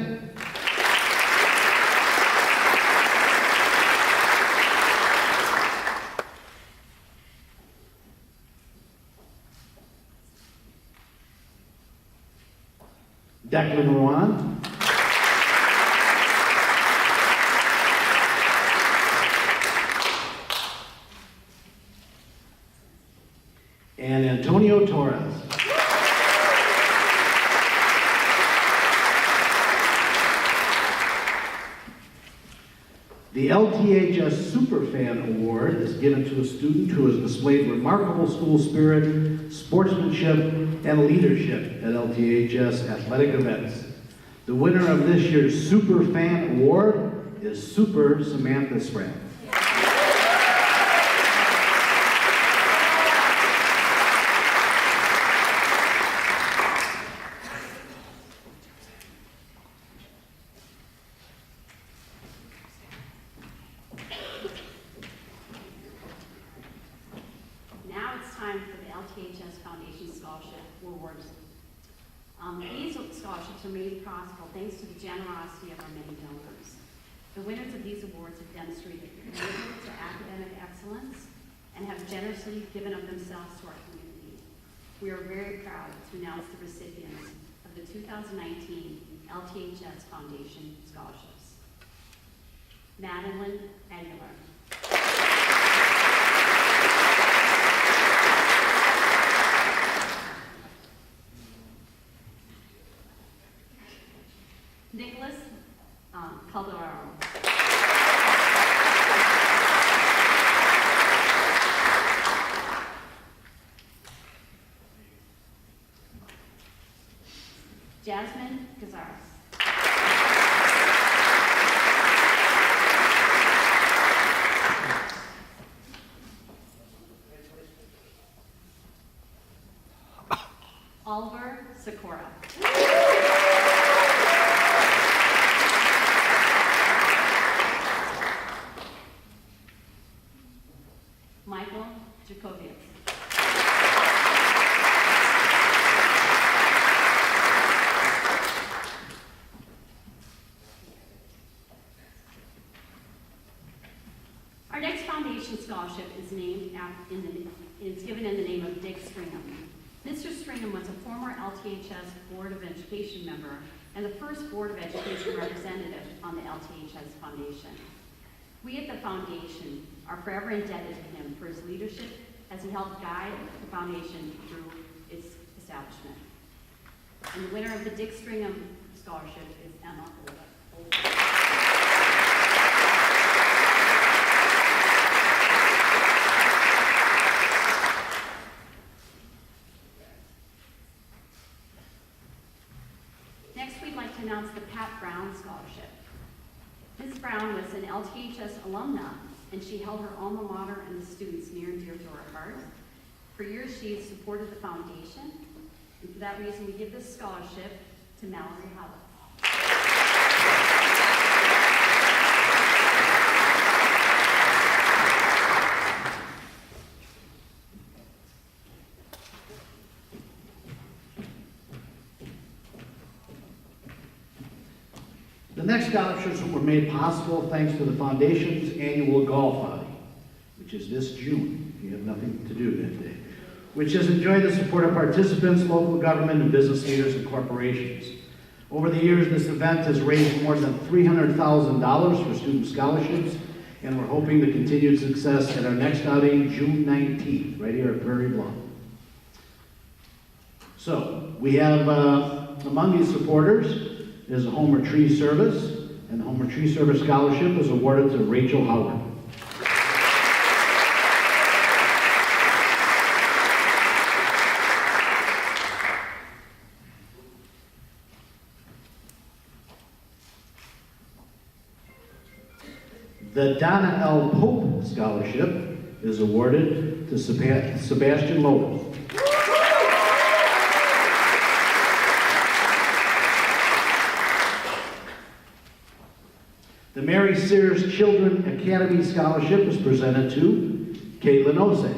Declan Rowan, and Antonio Torres. The LTHS Superfan Award is given to a student who has displayed remarkable school spirit, sportsmanship, and leadership at LTHS athletic events. The winner of this year's Superfan Award is Super Samantha Spratt. Now it's time for the LTHS Foundation Scholarship Awards. These scholarships are made possible thanks to the generosity of our many donors. The winners of these awards have demonstrated commitment to academic excellence and have generously given of themselves to our community. We are very proud to announce the recipients of the 2019 LTHS Foundation Scholarships. Madeline Aguilar. Nicholas Calderaro. Jasmine Gazares. foundation scholarship is named is given in the name of Dick Stringham. Mr. Stringham was a former LTHS Board of Education member and the first Board of Education representative on the LTHS Foundation. We at the foundation are forever indebted to him for his leadership as he helped guide the foundation through its establishment. And the winner of the Dick Stringham Scholarship is Emma Olga. Next, we'd like to announce the Pat Brown Scholarship. Ms. Brown was an LTHS alumna, and she held her alma mater and the students near and dear to her heart. For years, she has supported the foundation, and for that reason, we give this scholarship to Mallory Howell. The next scholarships were made possible thanks to the Foundation's annual golf outing, which is this June, if you have nothing to do that day, which has enjoyed the support of participants, local government, and business leaders and corporations. Over the years, this event has raised more than $300,000 for student scholarships, and we're hoping the continued success at our next outing, June 19th, right here at Prairie Bluff. So, we have among these supporters is a Homer Tree Service, and the Homer Tree Service Scholarship is awarded to Rachel Howard. The Donna L. Pope Scholarship is awarded to Sebastian Lowe. The Mary Sears Children Academy Scholarship is presented to Caitlin Ose.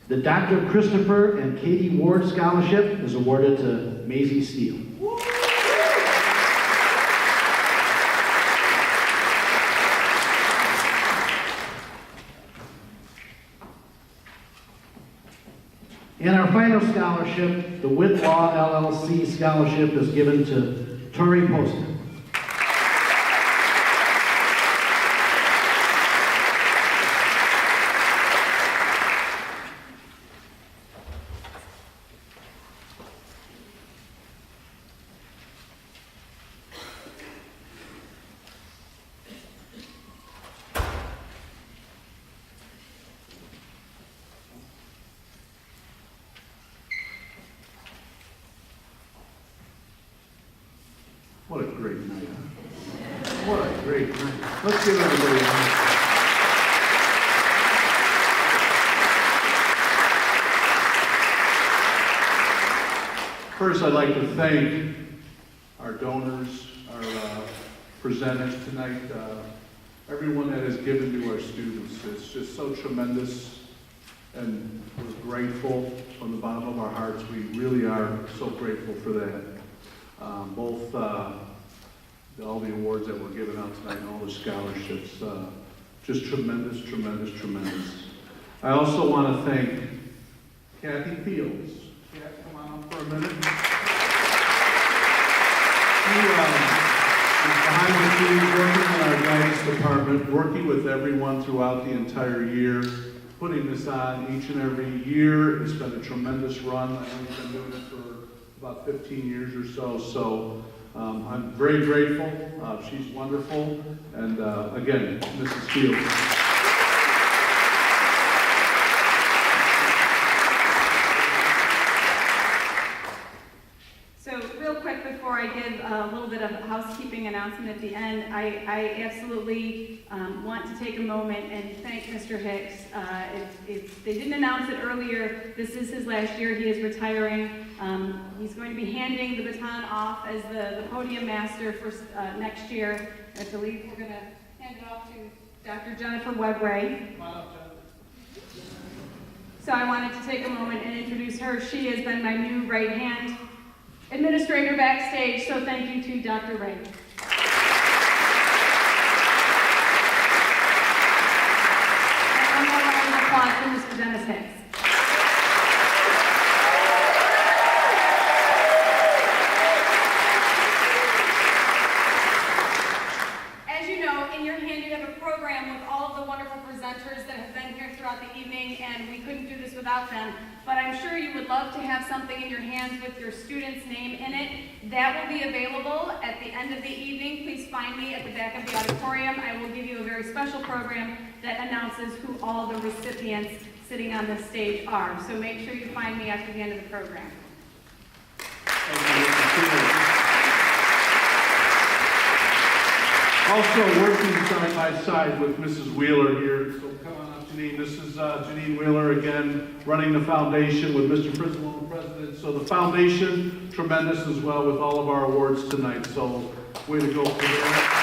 The Dr. Christopher and Katie Ward Scholarship is awarded to Maisie Steele. And our final scholarship, the Whitlaw LLC Scholarship, is given to Tori Poston. What a great night. What a great night. Let's give everybody a hand. First, I'd like to thank our donors, our presenters tonight, everyone that has given to our students. It's just so tremendous, and we're grateful from the bottom of our hearts. We really are so grateful for that. Both all the awards that were given out tonight and all the scholarships, just tremendous, tremendous, tremendous. I also want to thank Kathy Fields. Kat, come on up for a minute. She is behind the scenes working in our guidance department, working with everyone throughout the entire year, putting this on each and every year. It's been a tremendous run. I know we've been doing it for about 15 years or so, so I'm very grateful. She's wonderful, and again, Mrs. Fields. So real quick before I give a little bit of a housekeeping announcement at the end, I absolutely want to take a moment and thank Mr. Hicks. They didn't announce it earlier. This is his last year. He is retiring. He's going to be handing the baton off as the podium master for next year. I believe we're going to hand it off to Dr. Jennifer Webray. Come on up, Jennifer. So I wanted to take a moment and introduce her. She has been my new right-hand administrator backstage, so thank you to Dr. Ray. And one more round of applause for Mr. Dennis Hicks. As you know, in your hand you have a program with all of the wonderful presenters that have been here throughout the evening, and we couldn't do this without them. But I'm sure you would love to have something in your hands with your student's name in it. That will be available at the end of the evening. Please find me at the back of the auditorium. I will give you a very special program that announces who all the recipients sitting on this stage are. So make sure you find me after the end of the program. Also working side by side with Mrs. Wheeler here. So come on up, Janine. This is Janine Wheeler again, running the foundation with Mr. Frizzle, the president. So the foundation, tremendous as well with all of our awards tonight. So way to go for that.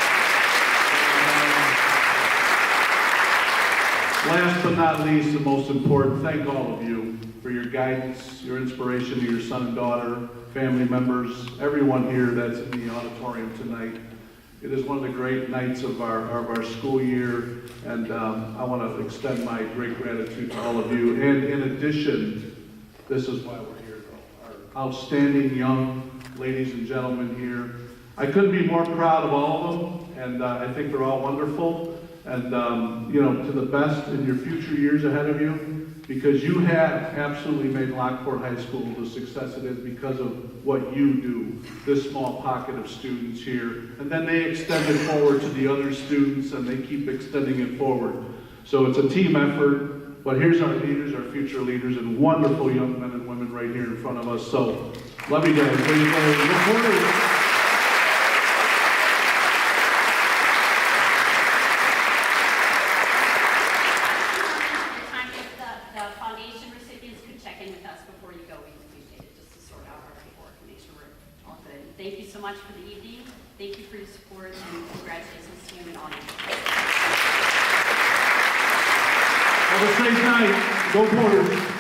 Last but not least, the most important, thank all of you for your guidance, your inspiration to your son and daughter, family members, everyone here that's in the auditorium tonight. It is one of the great nights of our school year, and I want to extend my great gratitude to all of you. And in addition, this is why we're here, though. Our outstanding young ladies and gentlemen here. I couldn't be more proud of all of them, and I think they're all wonderful. And, you know, to the best in your future years ahead of you, because you have absolutely made Lockport High School the success it is because of what you do, this small pocket of students here. And then they extend it forward to the other students, and they keep extending it forward. So it's a team effort, but here's our leaders, our future leaders, and wonderful young men and women right here in front of us. So, love you guys. Way to go. Look forward. Thank you so much for the evening. Thank you for your support, and congratulations to you and all your Have a safe night. Go Porters.